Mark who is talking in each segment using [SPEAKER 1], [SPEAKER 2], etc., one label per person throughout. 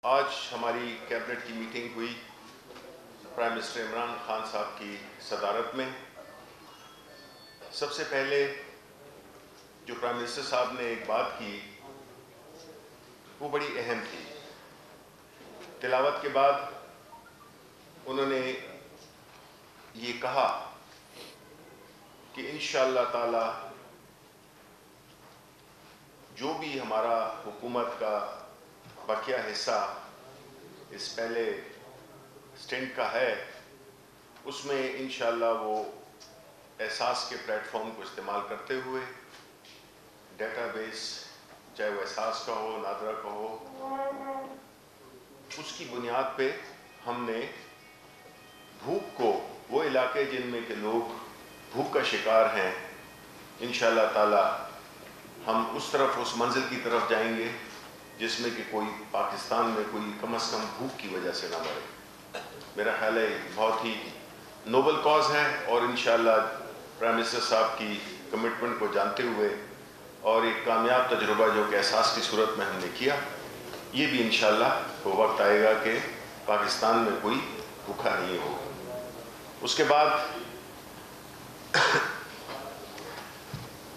[SPEAKER 1] آج ہماری کیبنٹ کی میٹنگ ہوئی پرائم منسٹر عمران خان صاحب کی صدارت میں۔ سب سے پہلے جو پرائم منسٹر صاحب نے ایک بات کی وہ بڑی اہم تھی۔ تلاوت کے بعد انہوں نے یہ کہا کہ انشاءاللہ تعالی جو بھی ہمارا حکومت کا بقیہ حصہ اس پہلے سٹینٹ کا ہے اس میں انشاءاللہ وہ احساس کے پلیٹ فارم کو استعمال کرتے ہوئے ڈیٹا بیس چاہے وہ احساس کا ہو نادرا کا ہو اس کی بنیاد پہ ہم نے بھوک کو وہ علاقے جن میں کہ لوگ بھوک کا شکار ہیں انشاءاللہ تعالی ہم اس منزل کی طرف جائیں گے جس میں کہ کوئی پاکستان میں کوئی کم از کم بھوک کی وجہ سے نہ مرے۔ میرا خیال ہے بہت ہی نوبل کاز ہے اور انشاءاللہ پرائم منسٹر صاحب کی کمٹمنٹ کو جانتے ہوئے اور ایک کامیاب تجربہ جو کہ احساس کی صورت میں ہم نے کیا، یہ بھی انشاءاللہ وہ وقت آئے گا کہ پاکستان میں کوئی بھوکا نہیں ہوگا۔ اس کے بعد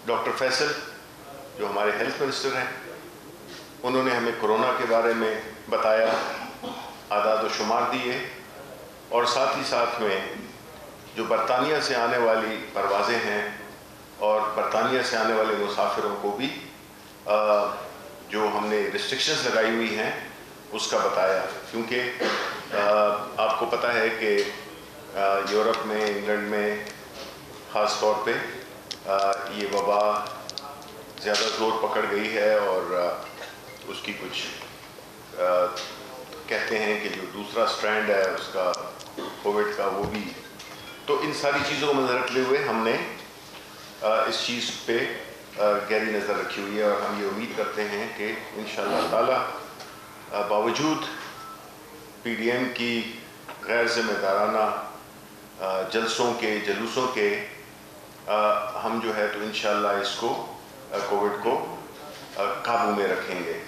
[SPEAKER 1] ڈاکٹر فیصل جو ہمارے ہیلتھ منسٹر ہیں انہوں نے ہمیں کرونا کے بارے میں بتایا، اعداد و شمار دیے اور ساتھ ہی ساتھ میں جو برطانیہ سے آنے والی پروازیں ہیں اور برطانیہ سے آنے والے مسافروں کو بھی جو ہم نے ریسٹرکشنز لگائی ہوئی ہیں اس کا بتایا، کیونکہ آپ کو پتہ ہے کہ یورپ میں انگلینڈ میں خاص طور پہ یہ وبا زیادہ زور پکڑ گئی ہے اور اس کی کچھ کہتے ہیں کہ جو دوسرا سٹرینڈ ہے اس کا کووڈ کا وہ بھی، تو ان ساری چیزوں کو نظر رکھتے ہوئے ہم نے اس چیز پہ گہری نظر رکھی ہوئی ہے اور ہم یہ امید کرتے ہیں کہ انشاءاللہ تعالی باوجود پی ڈی ایم کی غیر ذمہ دارانہ جلوسوں کے ہم جو ہے تو انشاءاللہ اس کو کووڈ کو قابو میں رکھیں گے۔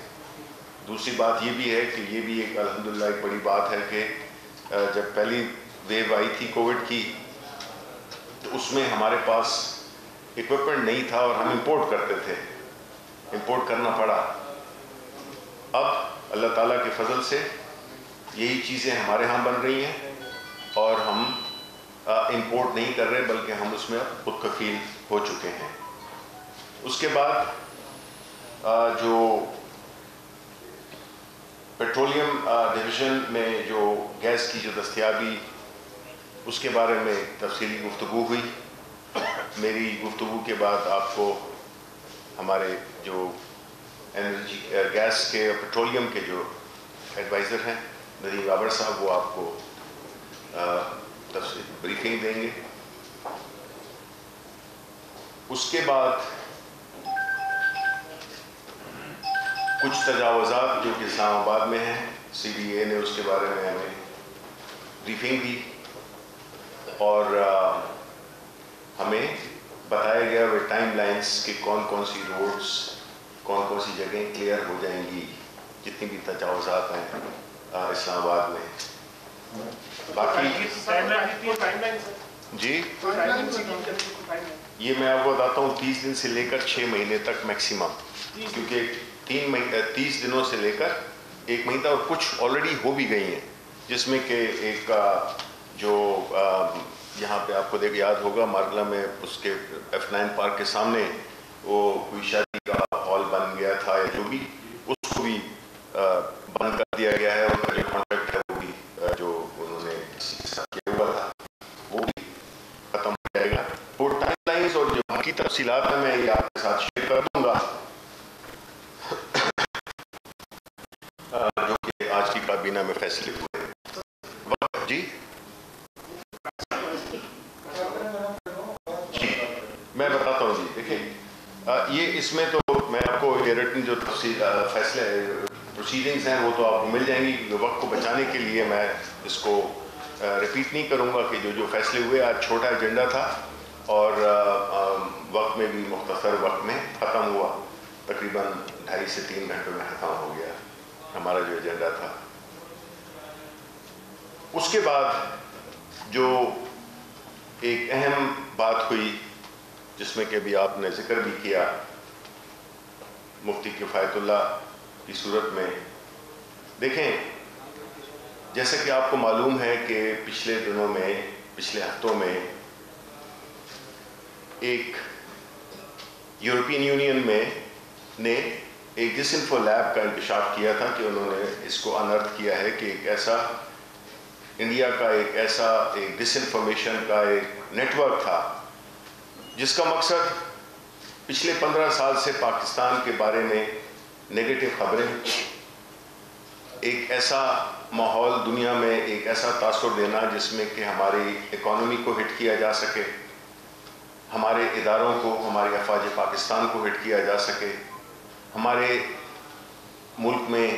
[SPEAKER 1] دوسری بات یہ بھی ہے کہ یہ بھی ایک الحمدللہ ایک بڑی بات ہے کہ جب پہلی ویو آئی تھی کووڈ کی تو اس میں ہمارے پاس اکوپمنٹ نہیں تھا اور ہم امپورٹ کرتے تھے، امپورٹ کرنا پڑا۔ اب اللہ تعالیٰ کے فضل سے یہی چیزیں ہمارے ہاں بن رہی ہیں اور ہم امپورٹ نہیں کر رہے بلکہ ہم اس میں خود کفیل ہو چکے ہیں۔ اس کے بعد جو پیٹرولیم ڈویژن میں جو گیس کی جو دستیابی اس کے بارے میں تفصیلی گفتگو ہوئی۔ میری گفتگو کے بعد آپ کو ہمارے جو انرجی گیس کے پیٹرولیم کے جو ایڈوائزر ہیں ندیم بابر صاحب وہ آپ کو تفصیل بریفنگ دیں گے۔ اس کے بعد کچھ تجاوزات جو کہ اسلام آباد میں ہیں، سی ڈی اے نے اس کے بارے میں ہمیں بریفنگ دی اور ہمیں بتایا گیا وہ ٹائم لائنز کہ کون کون سی روڈز کون کون سی جگہیں کلیئر ہو جائیں گی جتنی بھی تجاوزات ہیں اسلام آباد میں۔ باقی جی یہ میں آپ کو بتاتا ہوں 30 دن سے لے کر 6 مہینے تک میکسیمم، کیونکہ 30 دنوں سے لے کر 1 مہینہ اور کچھ آلریڈی ہو بھی گئی ہیں، جس میں کہ ایک جو یہاں پہ آپ کو یاد ہوگا مارگلا میں اس کے F9 پارک کے سامنے وہ کوئی شادی کا ہال بن گیا تھا یا جو بھی، اس کو بھی بند کر دیا گیا ہے، ان کا جو کانٹریکٹ ہے وہ بھی جو انہوں نے کیا ہوا تھا وہ بھی ختم ہو جائے گا۔ وہ ٹائم لائنز اور جو باقی تفصیلات ہیں میں یہ آپ کے ساتھ شیئر کر دوں گا جو کہ آج کی کابینہ میں فیصلے ہوئے۔ جی میں بتاتا ہوں جی، دیکھیں یہ اس میں تو میں آپ کو یہ ریٹن جو فیصلے پروسیڈنگز ہیں وہ تو آپ کو مل جائیں گی، کیونکہ وقت کو بچانے کے لیے میں اس کو ریپیٹ نہیں کروں گا کہ جو فیصلے ہوئے آج چھوٹا ایجنڈا تھا اور وقت میں بھی مختصر وقت میں ختم ہوا، تقریباً 2.5 سے 3 گھنٹوں میں ختم ہو گیا ہمارا جو ایجنڈا تھا۔ اس کے بعد جو ایک اہم بات ہوئی جس میں کہ ابھی آپ نے ذکر بھی کیا مفتی کفایت اللہ کی صورت میں، دیکھیں جیسے کہ آپ کو معلوم ہے کہ پچھلے دنوں میں، پچھلے ہفتوں میں ایک یورپین یونین میں نے ایک ڈس انفو لیب کا انکشاف کیا تھا کہ انہوں نے اس کو انرتھ کیا ہے کہ ایک ایسا انڈیا کا ایک ایسا ایک ڈس انفارمیشن کا ایک نیٹ ورک تھا جس کا مقصد پچھلے 15 سال سے پاکستان کے بارے میں نیگیٹو خبریں، ایک ایسا ماحول دنیا میں، ایک ایسا تاثر دینا جس میں کہ ہماری اکانومی کو ہٹ کیا جا سکے، ہمارے اداروں کو، ہمارے افواج پاکستان کو ہٹ کیا جا سکے، ہمارے ملک میں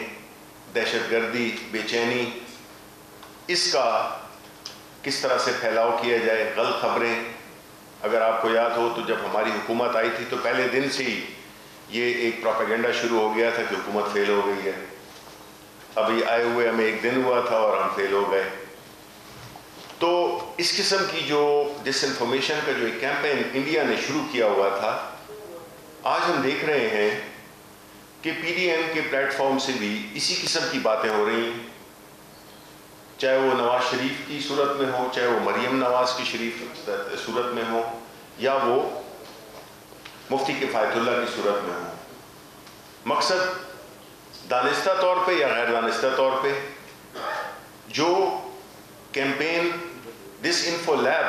[SPEAKER 1] دہشت گردی، بے چینی، اس کا کس طرح سے پھیلاؤ کیا جائے، غلط خبریں۔ اگر آپ کو یاد ہو تو جب ہماری حکومت آئی تھی تو پہلے دن سے ہی یہ ایک پروپیگنڈا شروع ہو گیا تھا کہ حکومت فیل ہو گئی ہے۔ ابھی آئے ہوئے ہمیں ایک دن ہوا تھا اور ہم فیل ہو گئے۔ تو اس قسم کی جو ڈس انفارمیشن کا جو ایک کیمپین انڈیا نے شروع کیا ہوا تھا، آج ہم دیکھ رہے ہیں کہ پی ڈی ایم کے پلیٹ فارم سے بھی اسی قسم کی باتیں ہو رہی ہیں، چاہے وہ نواز شریف کی صورت میں ہو، چاہے وہ مریم نواز کی شریف صورت میں ہو، یا وہ مفتی کفایت اللہ کی صورت میں ہو۔ مقصد دانستہ طور پہ یا غیر دانستہ طور پہ جو کیمپین ڈس انفو لیب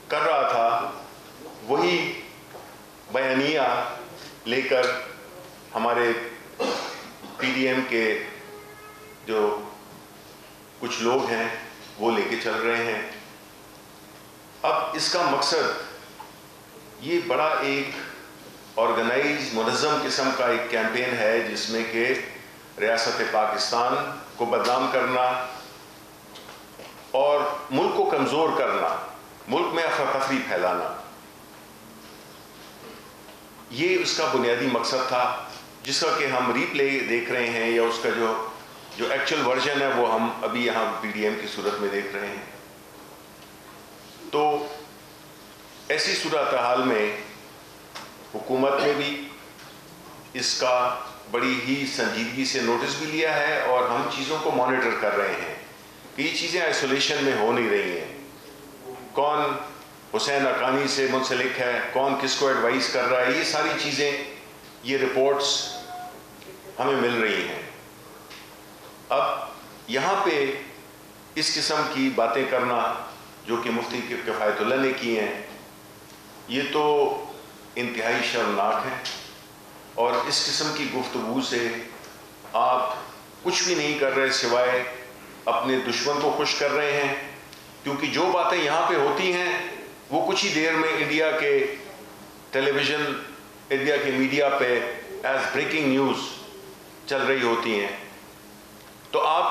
[SPEAKER 1] کر رہا تھا وہی بیانیہ لے کر ہمارے پی ڈی ایم کے جو کچھ لوگ ہیں وہ لے کے چل رہے ہیں۔ اب اس کا مقصد یہ بڑا ایک آرگنائز منظم قسم کا ایک کیمپین ہے جس میں کہ ریاست پاکستان کو بدنام کرنا اور ملک کو کمزور کرنا، ملک میں افراتفری پھیلانا، یہ اس کا بنیادی مقصد تھا، جس کا کہ ہم ری پلے دیکھ رہے ہیں، یا اس کا جو ایکچوئل ورژن ہے وہ ہم ابھی یہاں پی ڈی ایم کی صورت میں دیکھ رہے ہیں۔ تو ایسی صورتحال میں حکومت نے بھی اس کا بڑی ہی سنجیدگی سے نوٹس بھی لیا ہے، اور ہم چیزوں کو مانیٹر کر رہے ہیں کہ یہ چیزیں آئسولیشن میں ہو نہیں رہی ہیں، کون حسین حقانی سے منسلک ہے، کون کس کو ایڈوائز کر رہا ہے، یہ ساری چیزیں، یہ رپورٹس ہمیں مل رہی ہیں۔ اب یہاں پہ اس قسم کی باتیں کرنا جو کہ مفتی کفایت اللہ نے کی ہیں، یہ تو انتہائی شرمناک ہے، اور اس قسم کی گفتگو سے آپ کچھ بھی نہیں کر رہے سوائے اپنے دشمن کو خوش کر رہے ہیں، کیونکہ جو باتیں یہاں پہ ہوتی ہیں وہ کچھ ہی دیر میں انڈیا کے ٹیلی ویژن، انڈیا کے میڈیا پہ ایز بریکنگ نیوز چل رہی ہوتی ہیں۔ تو آپ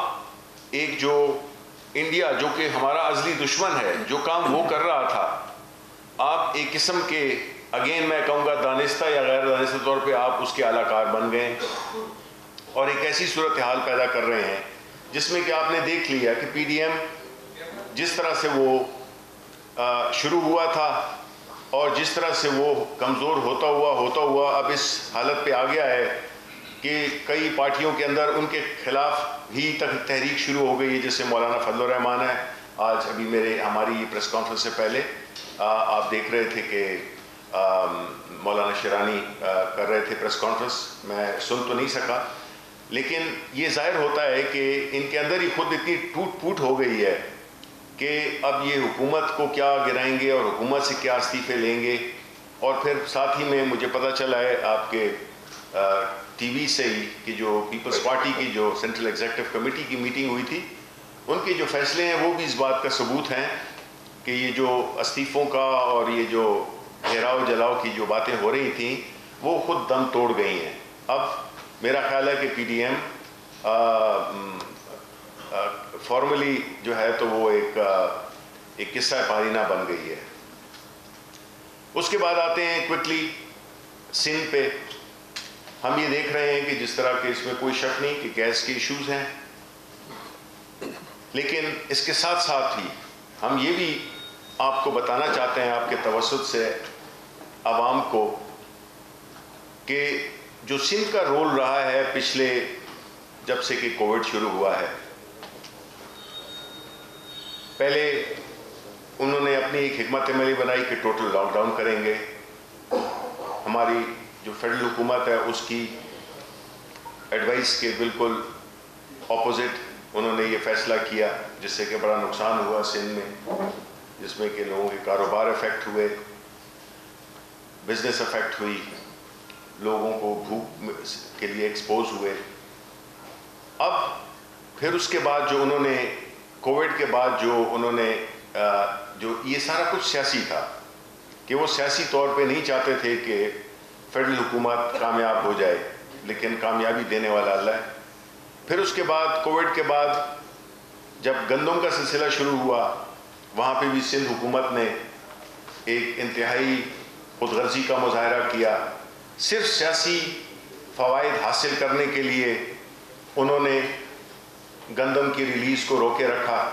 [SPEAKER 1] ایک جو انڈیا جو کہ ہمارا ازلی دشمن ہے، جو کام وہ کر رہا تھا، آپ ایک قسم کے اگین میں کہوں گا دانستہ یا غیر دانستہ طور پہ آپ اس کے اعلی کار بن گئے، اور ایک ایسی صورتحال پیدا کر رہے ہیں جس میں کہ آپ نے دیکھ لیا کہ پی ڈی ایم جس طرح سے وہ شروع ہوا تھا اور جس طرح سے وہ کمزور ہوتا ہوا اب اس حالت پہ آ گیا ہے کہ کئی پارٹیوں کے اندر ان کے خلاف ہی تک تحریک شروع ہو گئی ہے، جیسے مولانا فضل الرحمان ہے۔ آج ابھی ہماری پریس کانفرنس سے پہلے آپ دیکھ رہے تھے کہ مولانا شیرانی کر رہے تھے پریس کانفرنس، میں سن تو نہیں سکا، لیکن یہ ظاہر ہوتا ہے کہ ان کے اندر ہی خود اتنی ٹوٹ پھوٹ ہو گئی ہے کہ اب یہ حکومت کو کیا گرائیں گے اور حکومت سے کیا استعفے لیں گے۔ اور پھر ساتھ ہی میں مجھے پتہ چلا ہے آپ کے ٹی وی سے ہی کہ جو پیپلز پارٹی کی جو سینٹرل ایگزیکٹو کمیٹی کی میٹنگ ہوئی تھی، ان کے جو فیصلے ہیں وہ بھی اس بات کا ثبوت ہیں کہ یہ جو استعفوں کا اور یہ جو گھیراؤ جلاؤ کی جو باتیں ہو رہی تھیں وہ خود دم توڑ گئی ہیں۔ اب میرا خیال ہے کہ پی ڈی ایم فارملی جو ہے تو وہ ایک قصہ پارینہ بن گئی ہے۔ اس کے بعد آتے ہیں کوئکلی سندھ پہ۔ ہم یہ دیکھ رہے ہیں کہ جس طرح کہ اس میں کوئی شک نہیں کہ گیس کے ایشوز ہیں، لیکن اس کے ساتھ ساتھ ہی ہم یہ بھی آپ کو بتانا چاہتے ہیں آپ کے توسط سے عوام کو کہ جو سندھ کا رول رہا ہے پچھلے جب سے کہ کووڈ شروع ہوا ہے، پہلے انہوں نے اپنی ایک حکمت عملی بنائی کہ ٹوٹل لاک ڈاؤن کریں گے. ہماری جو فیڈرل حکومت ہے اس کی ایڈوائس کے بالکل اپوزٹ انہوں نے یہ فیصلہ کیا، جس سے کہ بڑا نقصان ہوا سندھ میں، جس میں کہ لوگوں کے کاروبار افیکٹ ہوئے، بزنس افیکٹ ہوئی، لوگوں کو بھوک کے لیے ایکسپوز ہوئے. اب پھر اس کے بعد جو انہوں نے کووڈ کے بعد جو انہوں نے جو یہ سارا کچھ سیاسی تھا کہ وہ سیاسی طور پہ نہیں چاہتے تھے کہ فیڈرل حکومت کامیاب ہو جائے، لیکن کامیابی دینے والا اللہ ہے. پھر اس کے بعد کووڈ کے بعد جب گندم کا سلسلہ شروع ہوا، وہاں پہ بھی سندھ حکومت نے ایک انتہائی خود غرضی کا مظاہرہ کیا. صرف سیاسی فوائد حاصل کرنے کے لیے انہوں نے گندم کی ریلیز کو روکے رکھا،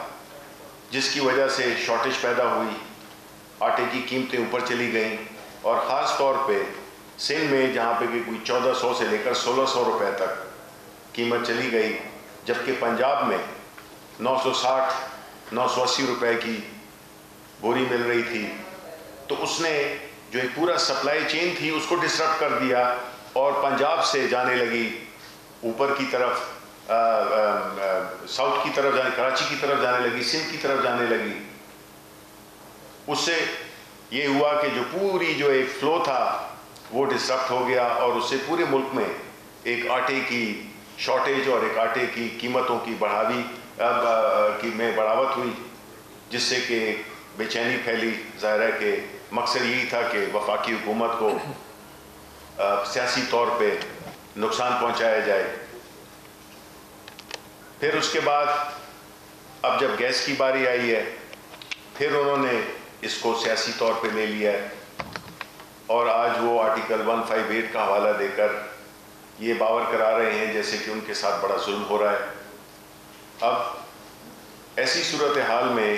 [SPEAKER 1] جس کی وجہ سے شارٹیج پیدا ہوئی، آٹے کی قیمتیں اوپر چلی گئیں، اور خاص طور پہ سندھ میں جہاں پہ کہ کوئی 1400 سے لے کر 1600 روپے تک قیمت چلی گئی، جبکہ پنجاب میں 960 980 روپے کی بوری مل رہی تھی. تو اس نے جو ایک پورا سپلائی چین تھی اس کو ڈسٹرب کر دیا، اور پنجاب سے جانے لگی اوپر کی طرف، ساؤتھ کی طرف جانے، کراچی کی طرف جانے لگی، سندھ کی طرف جانے لگی. اس سے یہ ہوا کہ جو پوری جو ایک فلو تھا وہ ڈسٹرپٹ ہو گیا، اور اس سے پورے ملک میں ایک آٹے کی شارٹیج اور ایک آٹے کی قیمتوں کی میں بڑھاوٹ ہوئی، جس سے کہ بے چینی پھیلی. ظاہر ہے کہ مقصد یہی تھا کہ وفاقی حکومت کو سیاسی طور پہ نقصان پہنچایا جائے. پھر اس کے بعد اب جب گیس کی باری آئی ہے، پھر انہوں نے اس کو سیاسی طور پہ لے لیا ہے، اور آج وہ آرٹیکل 158 کا حوالہ دے کر یہ باور کرا رہے ہیں جیسے کہ ان کے ساتھ بڑا ظلم ہو رہا ہے. اب ایسی صورتحال میں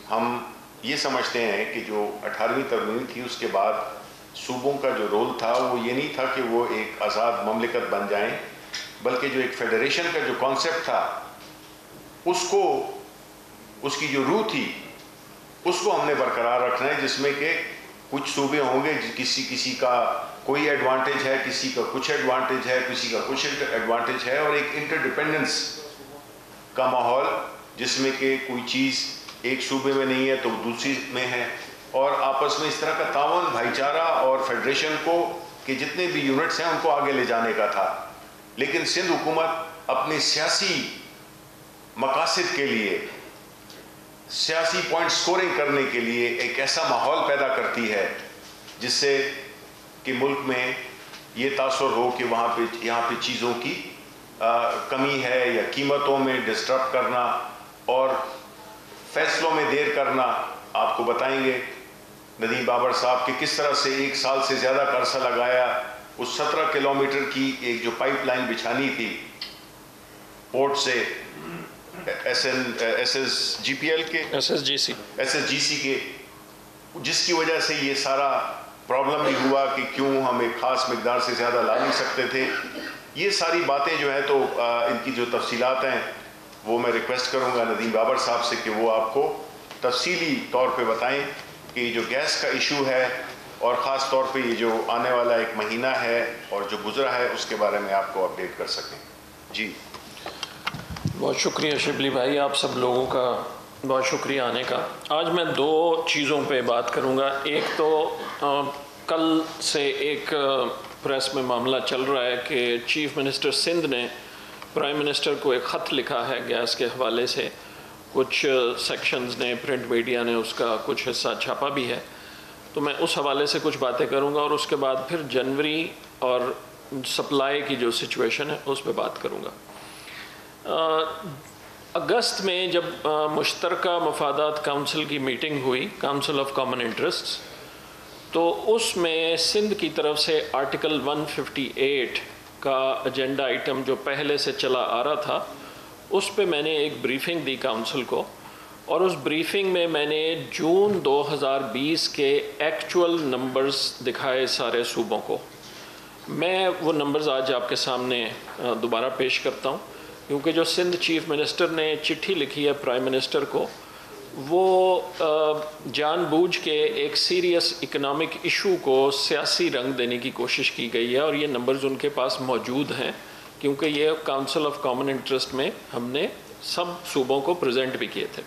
[SPEAKER 1] ہم یہ سمجھتے ہیں کہ جو 18ویں ترمیم تھی اس کے بعد صوبوں کا جو رول تھا وہ یہ نہیں تھا کہ وہ ایک آزاد مملکت بن جائیں، بلکہ جو ایک فیڈریشن کا جو کانسیپٹ تھا اس کی جو روح تھی اس کو ہم نے برقرار رکھنا ہے، جس میں کہ کچھ صوبے ہوں گے کسی کا کوئی ایڈوانٹیج ہے، کسی کا کچھ ایڈوانٹیج ہے، کسی کا کچھ ایڈوانٹیج ہے، اور ایک انٹر ڈیپینڈنس کا ماحول جس میں کہ کوئی چیز ایک صوبے میں نہیں ہے تو دوسری میں ہے، اور آپس میں اس طرح کا تعاون، بھائی چارہ اور فیڈریشن کو کہ جتنے بھی یونٹس ہیں ان کو آگے لے جانے کا تھا. لیکن سندھ حکومت اپنی سیاسی مقاصد کے لیے، سیاسی پوائنٹ سکورنگ کرنے کے لیے ایک ایسا ماحول پیدا کرتی ہے جس سے کہ ملک میں یہ تاثر ہو کہ یہاں پہ چیزوں کی کمی ہے، یا قیمتوں میں ڈسٹرب کرنا اور فیصلوں میں دیر کرنا. آپ کو بتائیں گے ندیم بابر صاحب کہ کس طرح سے 1 سال سے زیادہ کا عرصہ لگایا اس 17 کلومیٹر کی ایک جو پائپ لائن بچھانی تھی پورٹ سے ایس ایس جی سی کے، جس کی وجہ سے یہ سارا پرابلم بھی ہوا کہ کیوں ہم ایک خاص مقدار سے زیادہ لا نہیں سکتے تھے. یہ ساری باتیں جو ہیں تو ان کی جو تفصیلات ہیں وہ میں ریکویسٹ کروں گا ندیم بابر صاحب سے کہ وہ آپ کو تفصیلی طور پہ بتائیں کہ یہ جو گیس کا ایشو ہے، اور خاص طور پہ یہ جو آنے والا ایک مہینہ ہے اور جو گزرا ہے اس کے بارے میں آپ کو اپڈیٹ کر سکیں. جی
[SPEAKER 2] بہت شکریہ شبلی بھائی، آپ سب لوگوں کا بہت شکریہ آنے کا. آج میں 2 چیزوں پہ بات کروں گا. ایک تو کل سے ایک پریس میں معاملہ چل رہا ہے کہ چیف منسٹر سندھ نے پرائم منسٹر کو ایک خط لکھا ہے گیس کے حوالے سے. کچھ سیکشنز نے، پرنٹ میڈیا نے اس کا کچھ حصہ چھاپا بھی ہے، تو میں اس حوالے سے کچھ باتیں کروں گا، اور اس کے بعد پھر جنوری اور سپلائی کی جو سچویشن ہے اس پہ بات کروں گا. اگست میں جب مشترکہ مفادات کونسل کی میٹنگ ہوئی، کونسل آف کامن انٹرسٹس، تو اس میں سندھ کی طرف سے آرٹیکل 158 کا ایجنڈا آئٹم جو پہلے سے چلا آ رہا تھا اس پہ میں نے ایک بریفنگ دی کاؤنسل کو، اور اس بریفنگ میں میں نے جون 2020 کے ایکچول نمبرز دکھائے سارے صوبوں کو۔ میں وہ نمبرز آج آپ کے سامنے دوبارہ پیش کرتا ہوں، کیونکہ جو سندھ چیف منسٹر نے چٹھی لکھی ہے پرائم منسٹر کو، وہ جان بوجھ کے ایک سیریس اکنامک ایشو کو سیاسی رنگ دینے کی کوشش کی گئی ہے، اور یہ نمبرز ان کے پاس موجود ہیں، کیونکہ یہ کاؤنسل آف کامن انٹرسٹ میں ہم نے سب صوبوں کو پریزنٹ بھی کیے تھے۔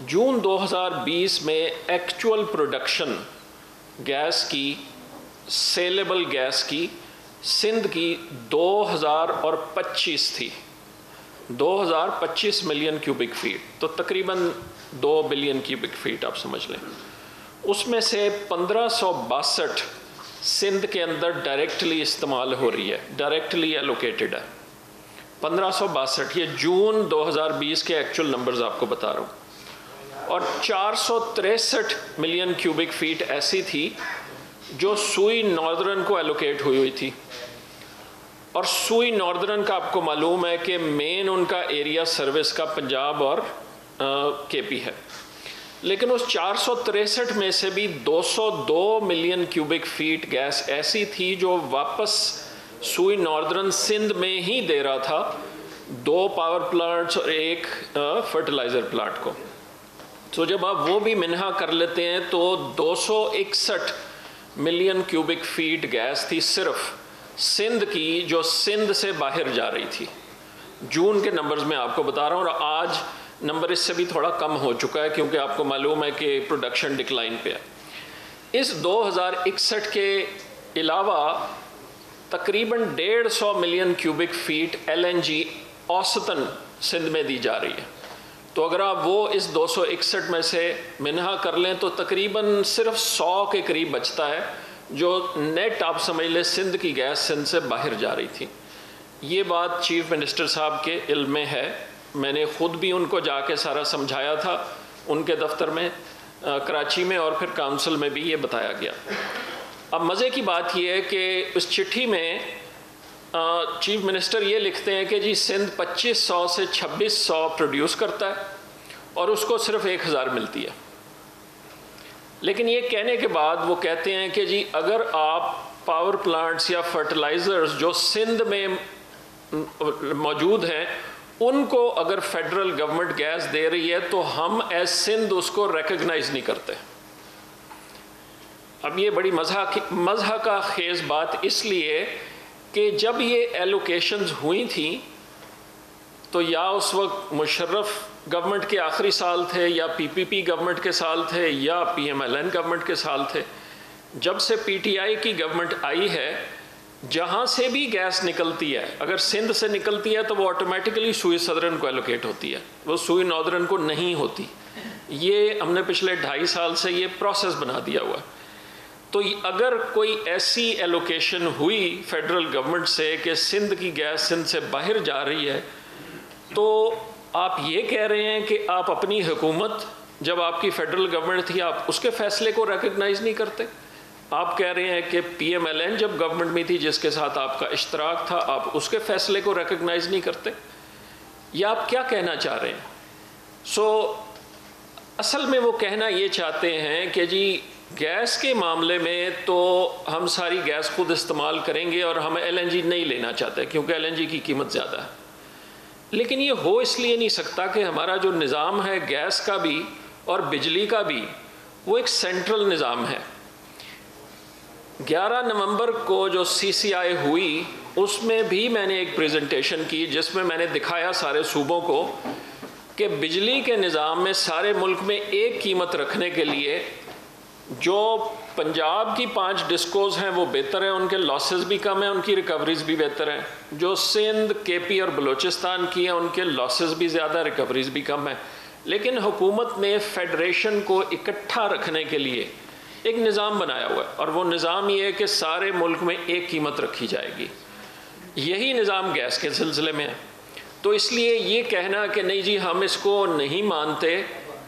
[SPEAKER 2] جون 2020 میں ایکچول پروڈکشن گیس کی، سیلیبل گیس کی، سندھ کی 2025 تھی، 2025 ملین کیوبک فیٹ، تو تقریباً 2 بلین کیوبک فیٹ آپ سمجھ لیں۔ اس میں سے 1562 سندھ کے اندر ڈائریکٹلی استعمال ہو رہی ہے، ڈائریکٹلی ایلوکیٹڈ ہے 1562۔ یہ جون 2020 کے ایکچول نمبرز آپ کو بتا رہا ہوں۔ اور 463 ملین کیوبک فیٹ ایسی تھی جو سوئی ناردرن کو ایلوکیٹ ہوئی تھی، اور سوئی ناردرن کا آپ کو معلوم ہے کہ مین ان کا ایریا سروس کا پنجاب اور کے پی ہے، لیکن اس 463 میں سے بھی 202 ملین کیوبک فیٹ گیس ایسی تھی جو واپس سوئی ناردرن سندھ میں ہی دے رہا تھا، 2 پاور پلانٹس اور 1 فرٹیلائزر پلانٹ کو۔ تو جب آپ وہ بھی منہا کر لیتے ہیں تو 261 ملین کیوبک فیٹ گیس تھی صرف سندھ کی، جو سندھ سے باہر جا رہی تھی۔ جون کے نمبرز میں آپ کو بتا رہا ہوں، اور آج نمبر اس سے بھی تھوڑا کم ہو چکا ہے، کیونکہ آپ کو معلوم ہے کہ پروڈکشن ڈکلائن پہ ہے۔ اس 2061 کے علاوہ تقریباً 150 ملین کیوبک فیٹ LNG اوسطاً سندھ میں دی جا رہی ہے۔ تو اگر آپ وہ اس 261 میں سے منہا کر لیں تو تقریباً صرف 100 کے قریب بچتا ہے، جو نیٹ آپ سمجھ لیں سندھ کی گیس سندھ سے باہر جا رہی تھی۔ یہ بات چیف منسٹر صاحب کے علم میں ہے، میں نے خود بھی ان کو جا کے سارا سمجھایا تھا ان کے دفتر میں کراچی میں، اور پھر کاؤنسل میں بھی یہ بتایا گیا۔ اب مزے کی بات یہ ہے کہ اس چٹھی میں چیف منسٹر یہ لکھتے ہیں کہ جی سندھ 2500 سے 2600 پروڈیوس کرتا ہے اور اس کو صرف 1000 ملتی ہے، لیکن یہ کہنے کے بعد وہ کہتے ہیں کہ جی اگر آپ پاور پلانٹس یا فرٹیلائزرز جو سندھ میں موجود ہیں ان کو اگر فیڈرل گورنمنٹ گیس دے رہی ہے تو ہم ایز سندھ اس کو ریکگنائز نہیں کرتے۔ اب یہ بڑی مضحکہ خیز بات اس لیے کہ جب یہ ایلوکیشنز ہوئی تھیں تو یا اس وقت مشرف گورنمنٹ کے آخری سال تھے، یا PPP گورنمنٹ کے سال تھے، یا PMLN گورنمنٹ کے سال تھے۔ جب سے PTI کی گورنمنٹ آئی ہے، جہاں سے بھی گیس نکلتی ہے، اگر سندھ سے نکلتی ہے تو وہ آٹومیٹکلی سوئی صدرن کو ایلوکیٹ ہوتی ہے، وہ سوئی ناردرن کو نہیں ہوتی۔ یہ ہم نے پچھلے 2.5 سال سے یہ پروسیس بنا دیا ہوا ہے۔ تو اگر کوئی ایسی ایلوکیشن ہوئی فیڈرل گورنمنٹ سے کہ سندھ کی گیس سندھ سے باہر جا رہی ہے، تو آپ یہ کہہ رہے ہیں کہ آپ اپنی حکومت، جب آپ کی فیڈرل گورنمنٹ تھی، آپ اس کے فیصلے کو ریکگنائز نہیں کرتے۔ آپ کہہ رہے ہیں کہ PMLN جب گورنمنٹ میں تھی جس کے ساتھ آپ کا اشتراک تھا، آپ اس کے فیصلے کو ریکگنائز نہیں کرتے، یا آپ کیا کہنا چاہ رہے ہیں؟ اصل میں وہ کہنا یہ چاہتے ہیں کہ جی گیس کے معاملے میں تو ہم ساری گیس خود استعمال کریں گے اور ہم LNG نہیں لینا چاہتے کیونکہ LNG کی قیمت زیادہ ہے، لیکن یہ ہو اس لیے نہیں سکتا کہ ہمارا جو نظام ہے گیس کا بھی اور بجلی کا بھی، وہ ایک سینٹرل نظام ہے۔ 11 نومبر کو جو CCI ہوئی اس میں بھی میں نے ایک پریزنٹیشن کی جس میں میں نے دکھایا سارے صوبوں کو کہ بجلی کے نظام میں سارے ملک میں ایک قیمت رکھنے کے لیے جو پنجاب کی 5 ڈسکوز ہیں وہ بہتر ہیں، ان کے لاسز بھی کم ہیں، ان کی ریکوریز بھی بہتر ہیں۔ جو سندھ، KP اور بلوچستان کی ہیں ان کے لاسز بھی زیادہ، ریکوریز بھی کم ہیں، لیکن حکومت نے فیڈریشن کو اکٹھا رکھنے کے لیے ایک نظام بنایا ہوا ہے، اور وہ نظام یہ ہے کہ سارے ملک میں ایک قیمت رکھی جائے گی۔ یہی نظام گیس کے سلسلے میں ہے۔ تو اس لیے یہ کہنا کہ نہیں جی ہم اس کو نہیں مانتے،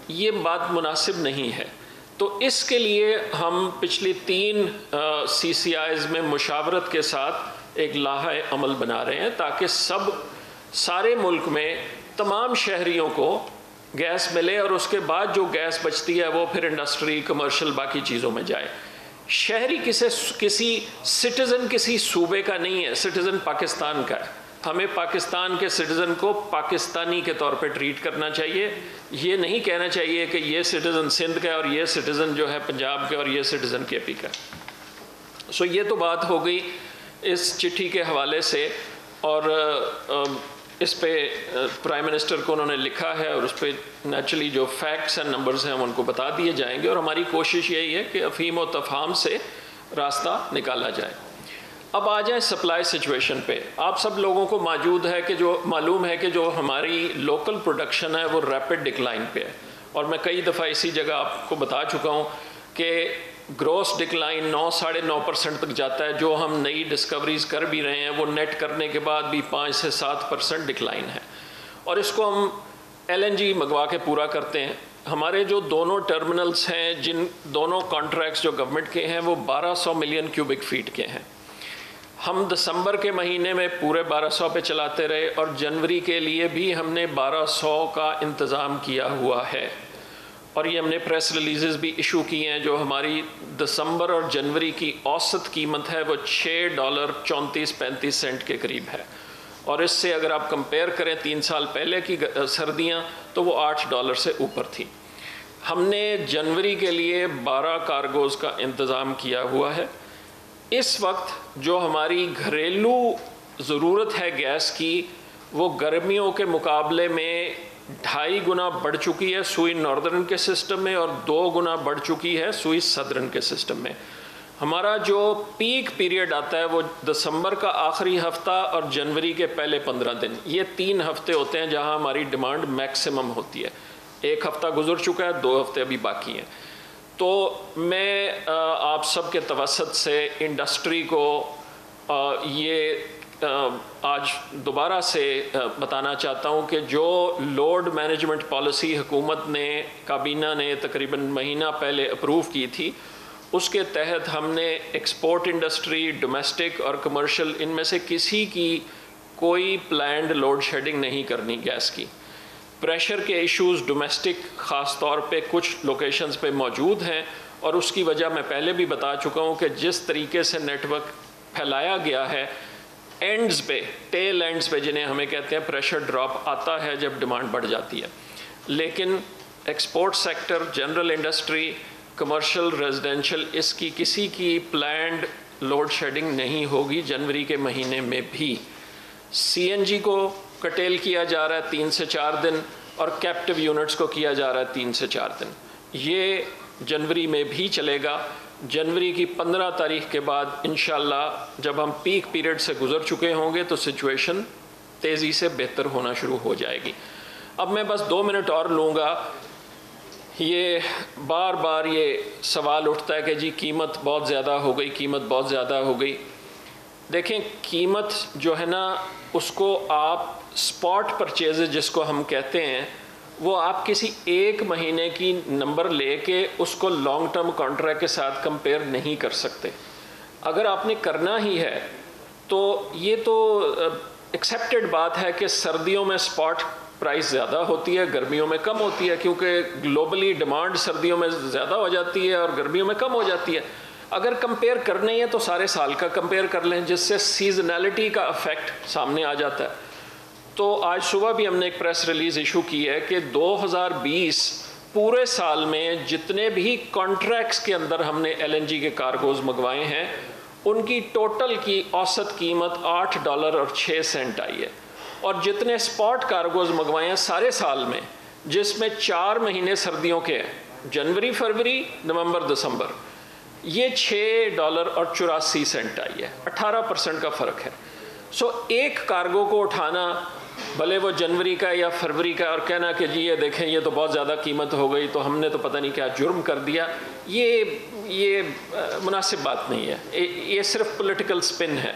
[SPEAKER 2] یہ بات مناسب نہیں ہے۔ تو اس کے لیے ہم پچھلی 3 CCIs میں مشاورت کے ساتھ ایک لائحہ عمل بنا رہے ہیں تاکہ سارے ملک میں تمام شہریوں کو گیس ملے اور اس کے بعد جو گیس بچتی ہے وہ پھر انڈسٹری کمرشل باقی چیزوں میں جائے. شہری کسی سٹیزن کسی صوبے کا نہیں ہے, سٹیزن پاکستان کا ہے. ہمیں پاکستان کے سٹیزن کو پاکستانی کے طور پہ ٹریٹ کرنا چاہیے. یہ نہیں کہنا چاہیے کہ یہ سٹیزن سندھ کا ہے اور یہ سٹیزن جو ہے پنجاب کے اور یہ سٹیزن کے پی کا. سو یہ تو بات ہو گئی اس چٹھی کے حوالے سے, اور اس پہ پرائم منسٹر کو انہوں نے لکھا ہے اور اس پہ نیچرلی جو فیکٹس اینڈ نمبرز ہیں ان کو بتا دیے جائیں گے, اور ہماری کوشش یہی ہے کہ افہیم و تفہام سے راستہ نکالا جائے. اب آ جائیں سپلائی سچویشن پہ. آپ سب لوگوں کو معلوم ہے کہ جو ہماری لوکل پروڈکشن ہے وہ ریپڈ ڈکلائن پہ ہے, اور میں کئی دفعہ اسی جگہ آپ کو بتا چکا ہوں کہ گروس ڈکلائن 9-9.5% تک جاتا ہے. جو ہم نئی ڈسکوریز کر بھی رہے ہیں وہ نیٹ کرنے کے بعد بھی 5 سے 7% ڈکلائن ہے, اور اس کو ہم LNG منگوا کے پورا کرتے ہیں. ہمارے جو دونوں ٹرمینلز ہیں, جن دونوں کانٹریکٹس جو گورنمنٹ کے ہیں وہ 1200 ملین کیوبک فیٹ کے ہیں. ہم دسمبر کے مہینے میں پورے 1200 پہ چلاتے رہے, اور جنوری کے لیے بھی ہم نے 1200 کا انتظام کیا ہوا ہے, اور یہ ہم نے پریس ریلیزز بھی ایشو کی ہیں. جو ہماری دسمبر اور جنوری کی اوسط قیمت ہے وہ $6.34-35 کے قریب ہے, اور اس سے اگر آپ کمپیئر کریں 3 سال پہلے کی سردیاں تو وہ $8 سے اوپر تھی. ہم نے جنوری کے لیے 12 کارگوز کا انتظام کیا ہوا ہے. اس وقت جو ہماری گھریلو ضرورت ہے گیس کی وہ گرمیوں کے مقابلے میں 2.5 گنا بڑھ چکی ہے سوئی ناردرن کے سسٹم میں, اور 2 گنا بڑھ چکی ہے سوئی سدرن کے سسٹم میں. ہمارا جو پیک پیریڈ آتا ہے وہ دسمبر کا آخری ہفتہ اور جنوری کے پہلے 15 دن, یہ 3 ہفتے ہوتے ہیں جہاں ہماری ڈیمانڈ میکسیمم ہوتی ہے. 1 ہفتہ گزر چکا ہے, 2 ہفتے ابھی باقی ہیں. تو میں آپ سب کے توسط سے انڈسٹری کو یہ آج دوبارہ سے بتانا چاہتا ہوں کہ جو لوڈ مینجمنٹ پالیسی حکومت نے, کابینہ نے تقریباً مہینہ پہلے اپروو کی تھی, اس کے تحت ہم نے ایکسپورٹ انڈسٹری, ڈومیسٹک اور کمرشل, ان میں سے کسی کی کوئی پلانڈ لوڈ شیڈنگ نہیں کرنی گیس کی. پریشر کے ایشوز ڈومیسٹک خاص طور پہ کچھ لوکیشنز پہ موجود ہیں, اور اس کی وجہ میں پہلے بھی بتا چکا ہوں کہ جس طریقے سے نیٹ ورک پھیلایا گیا ہے, اینڈز پہ, ٹیل اینڈز پہ جنہیں ہمیں کہتے ہیں, پریشر ڈراپ آتا ہے جب ڈیمانڈ بڑھ جاتی ہے. لیکن export sector, general industry, commercial, residential, اس کی کسی کی پلانڈ لوڈ شیڈنگ نہیں ہوگی جنوری کے مہینے میں بھی. CNG کو کٹیل کیا جا رہا ہے 3 سے 4 دن, اور کیپٹیو یونٹس کو کیا جا رہا ہے 3 سے 4 دن. یہ جنوری میں بھی چلے گا. جنوری کی 15 تاریخ کے بعد انشاءاللہ جب ہم پیک پیریڈ سے گزر چکے ہوں گے تو سچویشن تیزی سے بہتر ہونا شروع ہو جائے گی. اب میں بس 2 منٹ اور لوں گا. یہ بار بار یہ سوال اٹھتا ہے کہ جی قیمت بہت زیادہ ہو گئی, قیمت بہت زیادہ ہو گئی. دیکھیں, قیمت جو ہے نا اس کو آپ سپاٹ پرچیز جس کو ہم کہتے ہیں, وہ آپ کسی 1 مہینے کی نمبر لے کے اس کو لانگ ٹرم کانٹریکٹ کے ساتھ کمپیئر نہیں کر سکتے. اگر آپ نے کرنا ہی ہے تو یہ تو ایکسیپٹڈ بات ہے کہ سردیوں میں سپاٹ پرائس زیادہ ہوتی ہے, گرمیوں میں کم ہوتی ہے, کیونکہ گلوبلی ڈیمانڈ سردیوں میں زیادہ ہو جاتی ہے اور گرمیوں میں کم ہو جاتی ہے. اگر کمپیئر کرنا ہی ہے تو سارے سال کا کمپیئر کر لیں, جس سے سیزنلٹی کا افیکٹ سامنے آ جاتا ہے. تو آج صبح بھی ہم نے ایک پریس ریلیز ایشو کی ہے کہ 2020 پورے سال میں جتنے بھی کانٹریکٹس کے اندر ہم نے LNG کے کارگوز منگوائے ہیں ان کی ٹوٹل کی اوسط قیمت $8.06 آئی ہے. اور جتنے سپاٹ کارگوز منگوائے ہیں سارے سال میں, جس میں 4 مہینے سردیوں کے ہیں, جنوری, فروری, نومبر, دسمبر, یہ $6.84 آئی ہے. 18% کا فرق ہے. سو ایک کارگو کو اٹھانا, بھلے وہ جنوری کا یا فروری کا, اور کہنا کہ جی یہ دیکھیں یہ تو بہت زیادہ قیمت ہو گئی تو ہم نے تو پتہ نہیں کیا جرم کر دیا, یہ مناسب بات نہیں ہے. یہ صرف پولیٹیکل سپن ہے.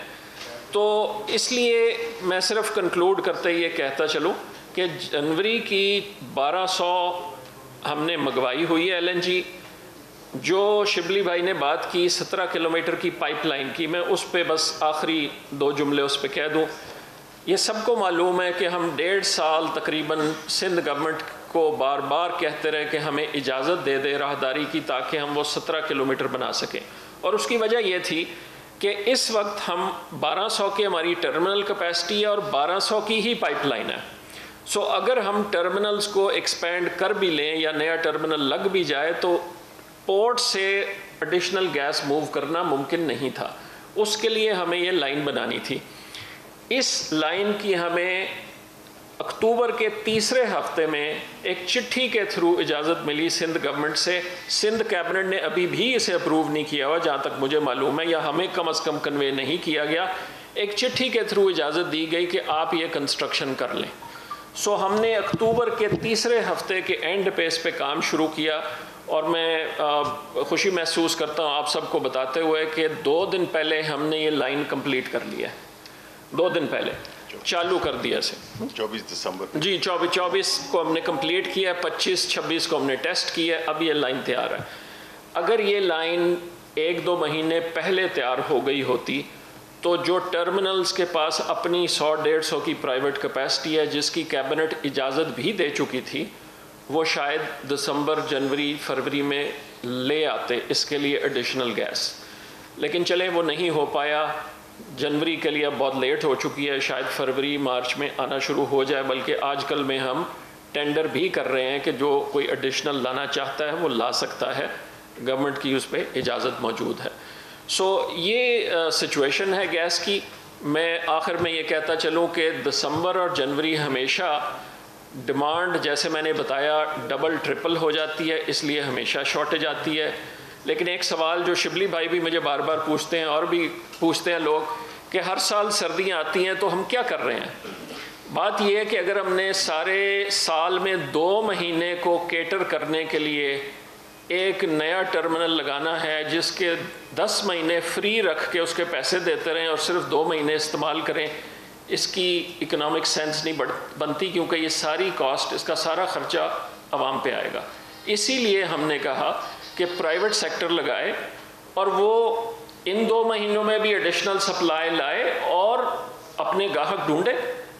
[SPEAKER 2] تو اس لیے میں صرف کنکلوڈ کرتے یہ کہتا چلوں کہ جنوری کی 1200 ہم نے منگوائی ہوئی ہے LNG. جو شبلی بھائی نے بات کی 17 کلومیٹر کی پائپ لائن کی, میں اس پہ بس آخری 2 جملے اس پہ کہہ دوں. یہ سب کو معلوم ہے کہ ہم 1.5 سال تقریباً سندھ گورنمنٹ کو بار بار کہتے رہے کہ ہمیں اجازت دے دے راہداری کی تاکہ ہم وہ 17 کلومیٹر بنا سکیں، اور اس کی وجہ یہ تھی کہ اس وقت ہم 1200 کی ہماری ٹرمنل کیپیسٹی ہے اور 1200 کی ہی پائپ لائن ہے. سو اگر ہم ٹرمنلز کو ایکسپینڈ کر بھی لیں یا نیا ٹرمنل لگ بھی جائے تو پورٹ سے ایڈیشنل گیس موو کرنا ممکن نہیں تھا. اس کے لیے ہمیں یہ لائن بنانی تھی. اس لائن کی ہمیں اکتوبر کے تیسرے ہفتے میں ایک چٹھی کے تھرو اجازت ملی سندھ گورنمنٹ سے. سندھ کیبنٹ نے ابھی بھی اسے اپروو نہیں کیا ہوا جہاں تک مجھے معلوم ہے، یا ہمیں کم از کم کنوے نہیں کیا گیا. ایک چٹھی کے تھرو اجازت دی گئی کہ آپ یہ کنسٹرکشن کر لیں. سو ہم نے اکتوبر کے تیسرے ہفتے کے اینڈ پہ اس پہ کام شروع کیا، اور میں خوشی محسوس کرتا ہوں آپ سب کو بتاتے ہوئے کہ 2 دن پہلے ہم نے یہ لائن کمپلیٹ کر لیا ہے. 2 دن پہلے چالو کر دیا اسے.
[SPEAKER 1] 24 دسمبر
[SPEAKER 2] جی 24 کو ہم نے کمپلیٹ کیا ہے، 25-26 کو ہم نے ٹیسٹ کیا ہے. اب یہ لائن تیار ہے. اگر یہ لائن 1-2 مہینے پہلے تیار ہو گئی ہوتی تو جو ٹرمنلز کے پاس اپنی 100-150 کی پرائیویٹ کیپیسٹی ہے جس کی کیبنٹ اجازت بھی دے چکی تھی، وہ شاید دسمبر، جنوری، فروری میں لے آتے اس کے لیے ایڈیشنل گیس. لیکن چلیں وہ نہیں ہو پایا. جنوری کے لیے اب بہت لیٹ ہو چکی ہے، شاید فروری مارچ میں آنا شروع ہو جائے. بلکہ آج کل میں ہم ٹینڈر بھی کر رہے ہیں کہ جو کوئی ایڈیشنل لانا چاہتا ہے وہ لا سکتا ہے، گورنمنٹ کی اس پہ اجازت موجود ہے. سو یہ سچویشن ہے گیس کی. میں آخر میں یہ کہتا چلوں کہ دسمبر اور جنوری ہمیشہ ڈیمانڈ جیسے میں نے بتایا ڈبل ٹرپل ہو جاتی ہے، اس لیے ہمیشہ شارٹیج آتی ہے. لیکن ایک سوال جو شبلی بھائی بھی مجھے بار بار پوچھتے ہیں اور بھی پوچھتے ہیں لوگ کہ ہر سال سردیاں آتی ہیں تو ہم کیا کر رہے ہیں. بات یہ ہے کہ اگر ہم نے سارے سال میں 2 مہینے کو کیٹر کرنے کے لیے ایک نیا ٹرمنل لگانا ہے جس کے 10 مہینے فری رکھ کے اس کے پیسے دیتے رہیں اور صرف 2 مہینے استعمال کریں، اس کی اکنامک سینس نہیں بنتی، کیونکہ یہ ساری کاسٹ، اس کا سارا خرچہ عوام پہ آئے گا. اسی لیے ہم نے کہا کہ پرائیویٹ سیکٹر لگائے اور وہ ان 2 مہینوں میں بھی ایڈیشنل سپلائی لائے اور اپنے گاہک ڈھونڈے.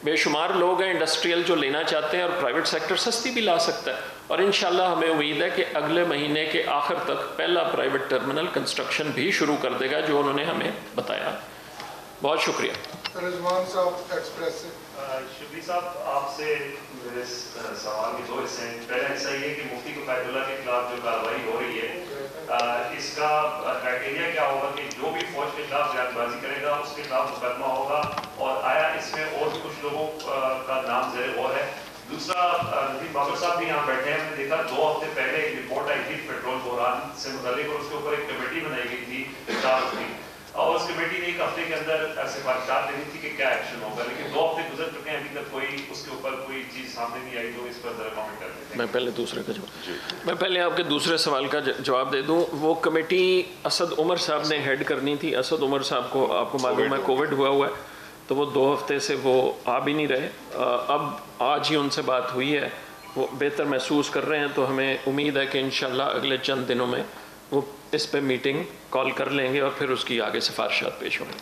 [SPEAKER 2] بے شمار لوگ ہیں انڈسٹریل جو لینا چاہتے ہیں، اور پرائیویٹ سیکٹر سستی بھی لا سکتا ہے. اور انشاءاللہ ہمیں امید ہے کہ اگلے مہینے کے آخر تک پہلا پرائیویٹ ٹرمنل کنسٹرکشن بھی شروع کر دے گا جو انہوں نے ہمیں بتایا. بہت شکریہ.
[SPEAKER 3] رضوان صاحب ایکسپریس سے.
[SPEAKER 4] شبلی صاحب آپ سے میرے سوال کے 2 حصے ہیں. پہلا حصہ یہ کہ مفتی کفایت اللہ کے خلاف جو کارروائی ہو رہی ہے اس کا کرائٹیریا کیا ہوگا کہ جو بھی فوج کے خلاف زیادہ بازی کرے گا اس کے خلاف مقدمہ ہوگا، اور آیا اس میں اور بھی کچھ لوگوں کا نام زیر غور ہے؟ دوسرا، نظیر بابر صاحب بھی یہاں بیٹھے ہیں. ہم نے دیکھا 2 ہفتے پہلے ایک رپورٹ آئی تھی پیٹرول بحران سے متعلق، اور اس کے اوپر ایک کمیٹی بنائی گئی تھی 4 کی، اور اس کمیٹی نے 1 ہفتے کے اندر سفارشات دینی تھی کہ کیا ایکشن ہوگا. لیکن 2 ہفتے گزر چکے ہیں، ابھی تک کوئی اس کے اوپر کوئی چیز سامنے نہیں آئی. تو اس پر ذرا کامنٹ کرتے ہیں.
[SPEAKER 2] میں پہلے دوسرے کا میں پہلے آپ کے دوسرے سوال کا جواب دے دوں. وہ کمیٹی اسد عمر صاحب نے ہیڈ کرنی تھی. اسد عمر صاحب کو آپ کو معلوم ہے کووڈ ہوا ہے، تو وہ 2 ہفتے سے وہ آ بھی نہیں رہے. اب آج ہی ان سے بات ہوئی ہے، وہ بہتر محسوس کر رہے ہیں، تو ہمیں امید ہے کہ انشاءاللہ اگلے چند دنوں میں وہ اس پہ میٹنگ کال کر لیں گے اور پھر اس کی آگے سفارشات پیش ہوں گی.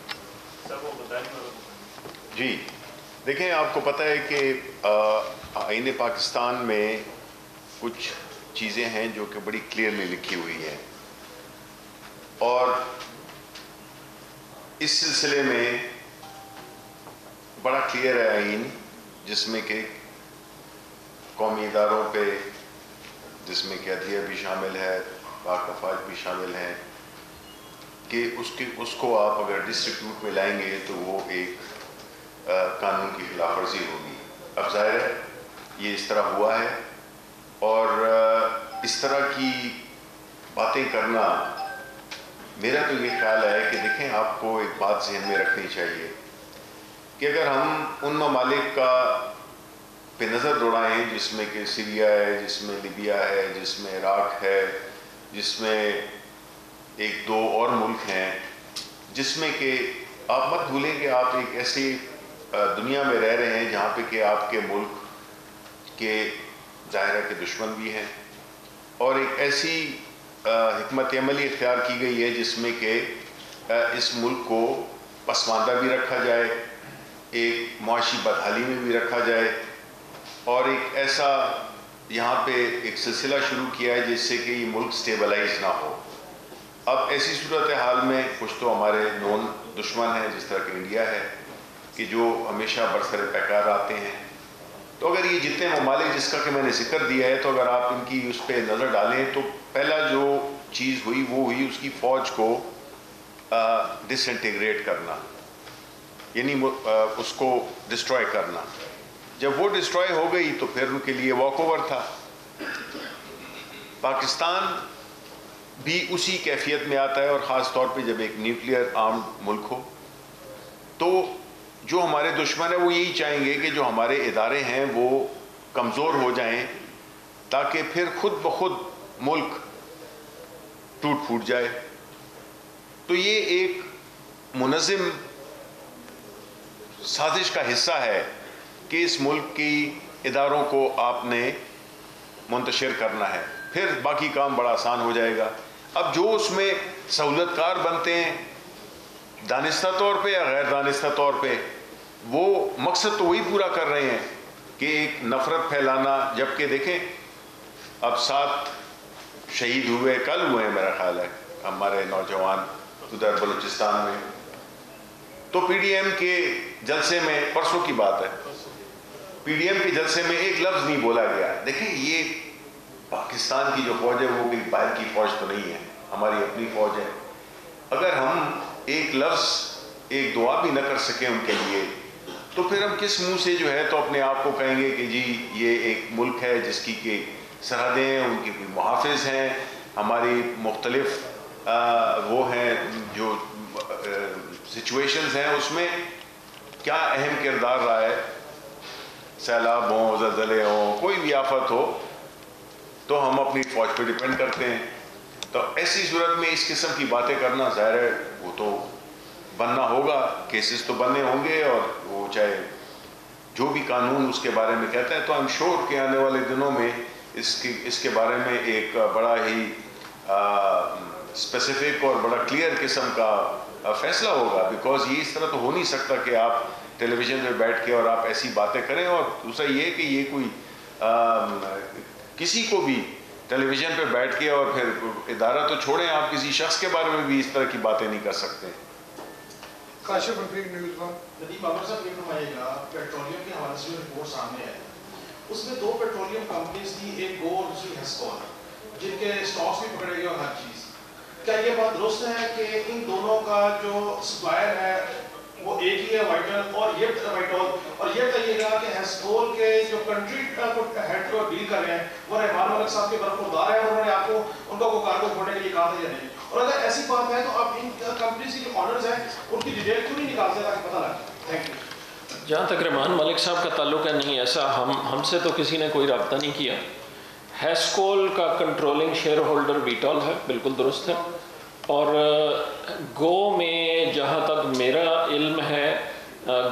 [SPEAKER 1] جی دیکھیں، آپ کو پتہ ہے کہ آئین پاکستان میں کچھ چیزیں ہیں جو کہ بڑی کلیئرلی لکھی ہوئی ہیں، اور اس سلسلے میں بڑا کلیئر ہے آئین، جس میں کہ قومی اداروں پہ، جس میں کہ عدلیہ بھی شامل ہے، پاک افواج بھی شامل ہیں، کہ اس کو آپ اگر ڈسٹریبیوٹ میں لائیں گے تو وہ ایک قانون کی خلاف ورزی ہوگی. اب ظاہر ہے یہ اس طرح ہوا ہے، اور اس طرح کی باتیں کرنا، میرا تو یہ خیال ہے کہ دیکھیں، آپ کو ایک بات ذہن میں رکھنی چاہیے کہ اگر ہم ان ممالک کا پہ نظر دوڑائیں جس میں کہ سیریا ہے، جس میں لیبیا ہے، جس میں عراق ہے، جس میں 1-2 اور ملک ہیں، جس میں کہ آپ مت بھولیں کہ آپ ایک ایسی دنیا میں رہ رہے ہیں جہاں پہ کہ آپ کے ملک کے ظاہرہ کے دشمن بھی ہیں، اور ایک ایسی حکمت عملی اختیار کی گئی ہے جس میں کہ اس ملک کو پسماندہ بھی رکھا جائے ایک معاشی بدحالی میں بھی رکھا جائے اور ایک ایسا یہاں پہ ایک سلسلہ شروع کیا ہے جس سے کہ یہ ملک سٹیبلائز نہ ہو. اب ایسی صورتحال میں کچھ تو ہمارے نون دشمن ہیں جس طرح کہ انڈیا ہے کہ جو ہمیشہ برسر پیکار آتے ہیں. تو اگر یہ جتنے ممالک جس کا کہ میں نے ذکر دیا ہے تو اگر آپ ان کی اس پہ نظر ڈالیں تو پہلا جو چیز ہوئی وہ ہوئی اس کی فوج کو ڈس انٹیگریٹ کرنا، یعنی اس کو ڈسٹروائے کرنا. جب وہ ڈسٹروائے ہو گئی تو پھر ان کے لیے واک اوور تھا. پاکستان بھی اسی کیفیت میں آتا ہے اور خاص طور پہ جب ایک نیوکلیئر آرمڈ ملک ہو تو جو ہمارے دشمن ہیں وہ یہی چاہیں گے کہ جو ہمارے ادارے ہیں وہ کمزور ہو جائیں تاکہ پھر خود بخود ملک ٹوٹ پھوٹ جائے. تو یہ ایک منظم سازش کا حصہ ہے کہ اس ملک کی اداروں کو آپ نے منتشر کرنا ہے، پھر باقی کام بڑا آسان ہو جائے گا. اب جو اس میں سہولت کار بنتے ہیں دانستہ طور پہ یا غیر دانستہ طور پہ، وہ مقصد تو وہی پورا کر رہے ہیں کہ ایک نفرت پھیلانا. جبکہ دیکھیں اب 7 شہید ہوئے، کل ہوئے ہیں میرا خیال ہے ہمارے نوجوان ادھر بلوچستان میں. تو پی ڈی ایم کے جلسے میں، پرسوں کی بات ہے، پی ڈی ایم کے جلسے میں ایک لفظ نہیں بولا گیا. دیکھیں یہ پاکستان کی جو فوج ہے وہ کوئی باہر کی فوج تو نہیں ہے، ہماری اپنی فوج ہے. اگر ہم ایک لفظ ایک دعا بھی نہ کر سکیں ان کے لیے تو پھر ہم کس منہ سے جو ہے تو اپنے آپ کو کہیں گے کہ جی یہ ایک ملک ہے جس کی کہ سرحدیں ہیں، ان کی کوئی محافظ ہیں، ہماری مختلف وہ ہیں جو سچویشنز ہیں اس میں کیا اہم کردار رہا ہے. سیلاب ہوں، زلزلے ہوں، کوئی بھی آفت ہو تو ہم اپنی فوج پہ ڈیپینڈ کرتے ہیں. تو ایسی صورت میں اس قسم کی باتیں کرنا ظاہر ہے وہ تو بننا ہوگا، کیسز تو بننے ہوں گے، اور وہ چاہے جو بھی قانون اس کے بارے میں کہتا ہے. تو آئی ایم شیور کہ آنے والے دنوں میں اس کے بارے میں ایک بڑا ہی اسپیسیفک اور بڑا کلیئر قسم کا فیصلہ ہوگا. بیکاز یہ اس طرح تو ہو نہیں سکتا کہ آپ ٹیلی ویژن پہ بیٹھ کے اور آپ ایسی باتیں کریں. اور دوسرا یہ کہ یہ کوئی کسی کو بھی ٹیلی ویژن پہ بیٹھ کے اور پھر ادارہ تو چھوڑیں، آپ کسی شخص کے بارے میں بھی اس طرح کی باتیں نہیں کر سکتے.
[SPEAKER 3] کاشف رفیق نیوز ون.
[SPEAKER 5] ندیم بابر صاحب یہ فرمائیے گا، پیٹرولیم کے حوالے سے رپورٹ سامنے ہے، اس میں 2 پیٹرولیم کمپنیز تھی، ایک گو اور دوسری ہیسکول، جن کے اسٹاکس بھی پکڑے گئے اور ہر چیز. کیا یہ بات درست ہے کہ ان دونوں کا جو سپلائر ہے وہ ایک ہی ہے، وائٹل، اور یہ کہیے گا کہ ہیسکول کے جو کنٹری ہیڈ کو ڈیل کر رہے ہیں وہ رحمان ملک صاحب کے برخوردار ہیں، اور انہوں نے آپ کو ان کا کوئی کارگو چھوڑنے کے لیے کہا تھا یا نہیں؟ اور اگر ایسی بات ہے تو آپ ان کمپنیز کی جو آنرز ہیں ان کی ڈیٹیل کیوں نہیں نکالتے تاکہ پتہ لگے؟ Thank you.
[SPEAKER 2] جہاں تک رحمان ملک صاحب کا تعلق ہے، نہیں ایسا ہم سے تو کسی نے کوئی رابطہ نہیں کیا. ہیسکول کا کنٹرولنگ شیئر ہولڈر ویٹال ہے، بالکل درست ہے. اور گو میں جہاں تک میرا علم ہے،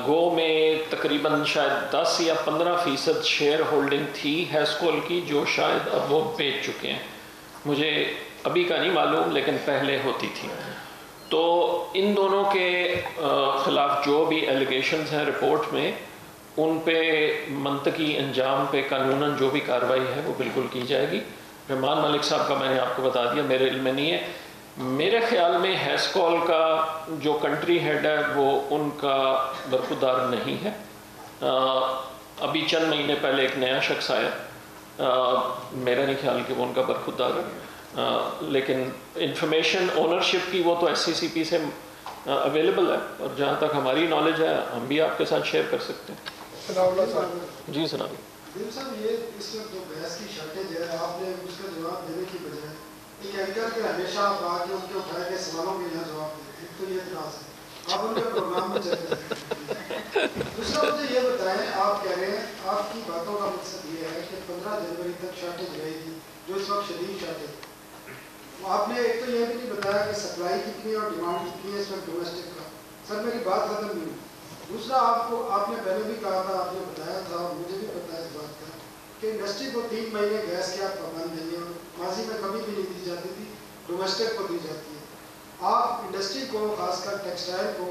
[SPEAKER 2] گو میں تقریباً شاید 10 یا 15% شیئر ہولڈنگ تھی ہیسکول کی، جو شاید اب وہ بیچ چکے ہیں. مجھے ابھی کا نہیں معلوم لیکن پہلے ہوتی تھی. تو ان دونوں کے خلاف جو بھی ایلیگیشنز ہیں رپورٹ میں، ان پہ منطقی انجام پہ قانوناً جو بھی کارروائی ہے وہ بالکل کی جائے گی. رحمان ملک صاحب کا میں نے آپ کو بتا دیا، میرے علم میں نہیں ہے. میرے خیال میں ہیسکول کا جو کنٹری ہیڈ ہے وہ ان کا برخوردار نہیں ہے. ابھی چند مہینے پہلے ایک نیا شخص آیا، میرا نہیں خیال کہ وہ ان کا برخوردار ہے. لیکن انفارمیشن اونرشپ کی وہ تو ایس سی سی پی سے اویلیبل ہے، اور جہاں تک ہماری نالج ہے ہم بھی آپ کے ساتھ شیئر کر سکتے ہیں. جی سنا
[SPEAKER 6] صاحب، یہ اس وقت جو گیس کی شارٹیج ہے، آپ نے اس کا جواب دینے کی بجائے ایک اینکر کے ہمیشہ آپ آ کے ان کے اٹھائے گئے سوالوں کے یہاں جواب دیں. ایک تو یہ اعتراض ہے، آپ ان کے پروگرام میں چلے جائیں. دوسرا مجھے یہ بتائیں، آپ کہہ رہے ہیں آپ کی باتوں کا مقصد یہ ہے کہ 15 جنوری تک شارٹیج رہے گی، جو اس وقت شدید شارٹیج. آپ نے ایک تو یہ بھی نہیں بتایا کہ سپلائی کتنی اور ڈیمانڈ کتنی ہے اس وقت ڈومیسٹک کا. سر میری بات ختم نہیں ہوئی. دوسرا آپ نے پہلے بھی کہا تھا، آپ نے بتایا تھا، اور مجھے بھی پتا ہے اس بات کا کہ انڈسٹری کو 3 مہینے گیس کے آپ پابند دیں گے، اور ماضی میں کبھی بھی نہیں دی جاتی تھی، ڈومیسٹک کو دی جاتی ہے. آپ انڈسٹری کو، خاص کر ٹیکسٹائل کو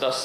[SPEAKER 2] 10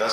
[SPEAKER 1] 10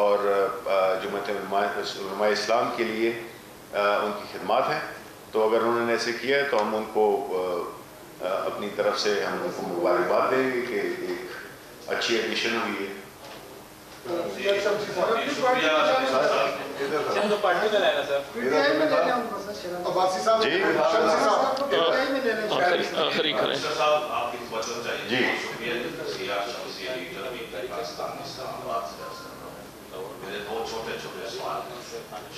[SPEAKER 1] اور جماعت علماء اسلام کے لیے ان کی خدمات ہیں. تو اگر انہوں نے ایسے کیا ہے تو ہم ان کو اپنی طرف سے ہم ان کو مبارکباد دیں گے کہ ایک اچھی ایڈمیشن ہوئی ہے.
[SPEAKER 2] آخری کریں.
[SPEAKER 1] جی
[SPEAKER 7] میرے دو چھوٹے چھوٹے سوال ہیں.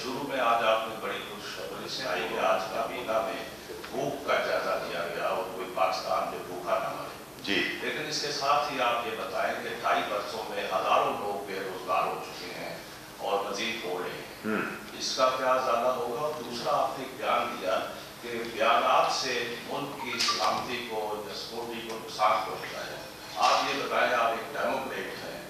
[SPEAKER 7] شروع میں آج آپ نے بڑی خوشخبری سنائی کہ آج کابینہ میں بھوک کا جائزہ لیا گیا اور کوئی پاکستان میں بھوکا نہ مرے.
[SPEAKER 1] جی
[SPEAKER 7] لیکن اس کے ساتھ ہی آپ یہ بتائیں کہ 2.5 برسوں میں ہزاروں لوگ بے روزگار ہو چکے ہیں اور مزید ہو رہے ہیں. اس کا کیا ازالہ ہوگا؟ اور دوسرا آپ نے ایک بیان دیا کہ بیانات سے ملک کی سلامتی کو یا سکیورٹی کو نقصان پہنچتا ہے. آپ یہ بتائیں آپ ایک ڈیموکریٹ ہیں,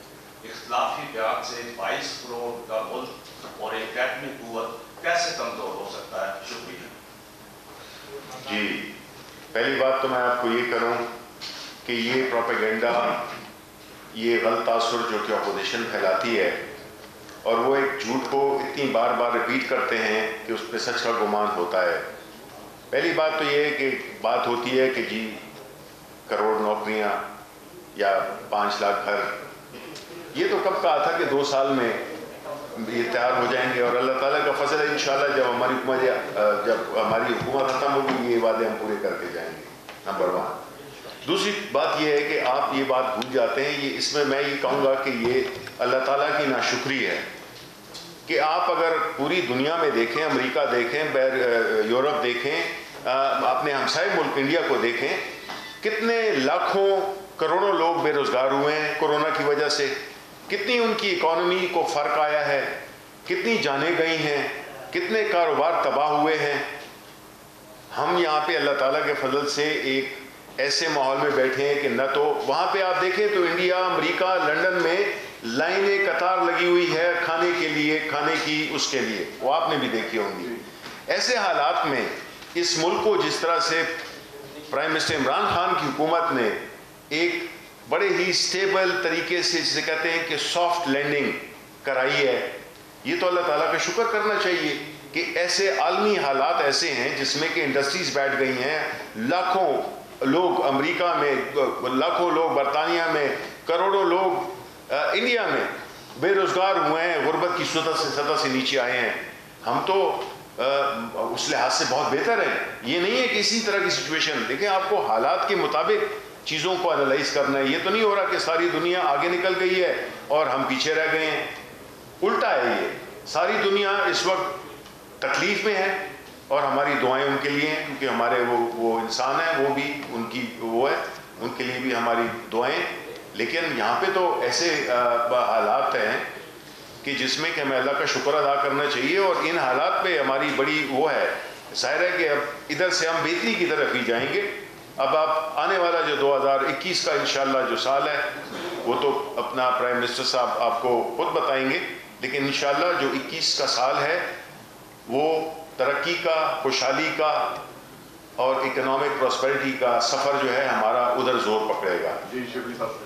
[SPEAKER 7] اختلافی بیان سے 22 کروڑ کا ملک اور ایک ایٹمی قوت کیسے کمزور ہو سکتا ہے؟ شکریہ.
[SPEAKER 1] جی پہلی بات تو میں آپ کو یہ کروں کہ یہ پروپیگنڈا, یہ غلط تاثر جو کہ اپوزیشن پھیلاتی ہے اور وہ ایک جھوٹ کو اتنی بار بار ریپیٹ کرتے ہیں کہ اس پہ سچ کا گمان ہوتا ہے. پہلی بات تو یہ ہے کہ بات ہوتی ہے کہ جی کروڑ نوکریاں یا 5 لاکھ گھر, یہ تو کب کہا تھا کہ 2 سال میں یہ تیار ہو جائیں گے, اور اللہ تعالیٰ کا فضل ہے انشاءاللہ جب ہماری حکومت ختم ہوگی یہ وعدے ہم پورے کر کے جائیں گے. نمبر 1. دوسری بات یہ ہے کہ آپ یہ بات بھول جاتے ہیں, یہ اس میں یہ کہوں گا کہ یہ اللہ تعالیٰ کی ناشکری ہے کہ آپ اگر پوری دنیا میں دیکھیں, امریکہ دیکھیں, یورپ دیکھیں, اپنے ہمسائے ملک انڈیا کو دیکھیں, کتنے لاکھوں کروڑوں لوگ بے روزگار ہوئے ہیں کورونا کی وجہ سے, کتنی ان کی اکانومی کو فرق آیا ہے, کتنی جانیں گئی ہیں, کتنے کاروبار تباہ ہوئے ہیں. ہم یہاں پہ اللہ تعالیٰ کے فضل سے ایک ایسے ماحول میں بیٹھے ہیں کہ نہ تو وہاں پہ آپ دیکھیں تو انڈیا, امریکہ, لنڈن میں لائنیں قطار لگی ہوئی ہے کھانے کے لیے, کھانے کی اس کے لیے, وہ آپ نے بھی دیکھی ہوں گی. ایسے حالات میں اس ملک کو جس طرح سے پرائم منسٹر عمران خان کی حکومت نے ایک بڑے ہی سٹیبل طریقے سے جسے کہتے ہیں کہ سافٹ لینڈنگ کرائی ہے, یہ تو اللہ تعالیٰ کا شکر کرنا چاہیے کہ ایسے عالمی حالات ایسے ہیں جس میں کہ انڈسٹریز بیٹھ گئی ہیں, لاکھوں لوگ امریکہ میں, لاکھوں لوگ برطانیہ میں, کروڑوں لوگ انڈیا میں بے روزگار ہوئے ہیں, غربت کی سطح سے نیچے آئے ہیں. ہم تو اس لحاظ سے بہت بہتر ہیں. یہ نہیں ہے کہ اسی طرح کی سچویشن دیکھیں, آپ کو حالات کے مطابق چیزوں کو انالائز کرنا ہے. یہ تو نہیں ہو رہا کہ ساری دنیا آگے نکل گئی ہے اور ہم پیچھے رہ گئے ہیں, الٹا ہے. یہ ساری دنیا اس وقت تکلیف میں ہے اور ہماری دعائیں ان کے لیے ہیں کیونکہ ہمارے وہ انسان ہیں, وہ بھی ان کی وہ ہے, ان کے لیے بھی ہماری دعائیں. لیکن یہاں پہ تو ایسے حالات ہیں کہ جس میں کہ ہمیں اللہ کا شکر ادا کرنا چاہیے, اور ان حالات پہ ہماری بڑی وہ ہے. ظاہر ہے کہ اب ادھر سے ہم بہتری کی طرف ہی جائیں گے. اب آپ آنے والا جو 2021 کا انشاءاللہ جو سال ہے وہ تو اپنا پرائم منسٹر صاحب آپ کو خود بتائیں گے, لیکن انشاءاللہ جو 21 کا سال ہے وہ ترقی کا, خوشحالی کا اور اکنامک پراسپیرٹی کا سفر جو ہے ہمارا ادھر زور پکڑے گا.
[SPEAKER 8] جی شبلی صاحب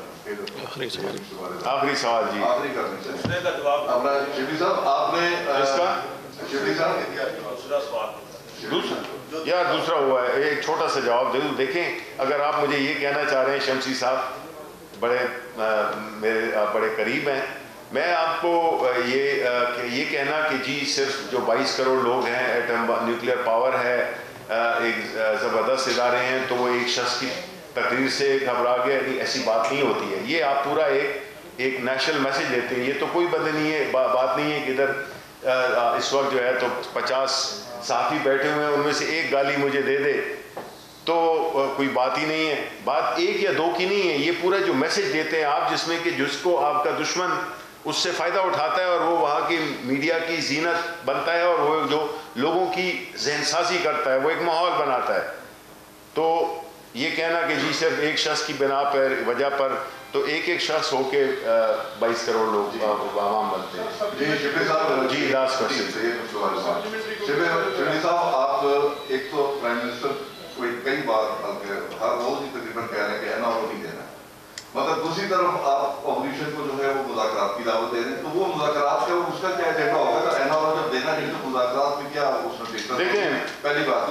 [SPEAKER 1] آخری سوال جی.
[SPEAKER 8] آخری کرنے سے شبلی صاحب آپ نے
[SPEAKER 1] اس کا
[SPEAKER 8] شبلی صاحب
[SPEAKER 1] دوسرا ہوا ہے, ایک چھوٹا سا جواب دے دوں. دیکھیں اگر آپ مجھے یہ کہنا چاہ رہے ہیں, شمسی صاحب میرے بڑے قریب ہیں, میں آپ کو یہ کہنا کہ جی صرف جو 22 کروڑ لوگ ہیں, ایٹم نیوکلیئر پاور ہے, ایک زبردست ادارے ہیں, تو وہ ایک شخص کی تقریر سے گھبرا گیا, ایسی بات نہیں ہوتی ہے. یہ آپ پورا ایک نیشنل میسج دیتے ہیں. یہ تو کوئی بات نہیں ہے, بات نہیں ہے کہ ادھر اس وقت جو ہے تو 50 صحافی بیٹھے ہوئے ہیں, ان میں سے ایک گالی مجھے دے دے تو کوئی بات ہی نہیں ہے. بات 1 یا 2 کی نہیں ہے, یہ پورا جو میسج دیتے ہیں آپ, جس میں کہ جس کو آپ کا دشمن اس سے فائدہ اٹھاتا ہے اور وہ وہاں کی میڈیا کی زینت بنتا ہے اور وہ جو لوگوں کی ذہن سازی کرتا ہے, وہ ایک ماحول بناتا ہے. تو یہ کہنا کہ جی صرف ایک شخص کی بنا پر وجہ پر تو ایک شخص ہو کے 22 کروڑ لوگ عوام بنتے ہیں.
[SPEAKER 8] جی شبلی صاحب,
[SPEAKER 1] جی لاسٹ کوشچن.
[SPEAKER 8] شبلی صاحب آپ ایک تو پرائم منسٹر کو کئی بار ہر روز ہی تقریباً کہہ رہے ہیں کہ اینا وہ نہیں دینا, مگر دوسری طرف آپ اپوزیشن کو جو ہے وہ مذاکرات کی دعوت دے رہے ہیں. تو وہ مذاکرات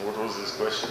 [SPEAKER 1] What was this question?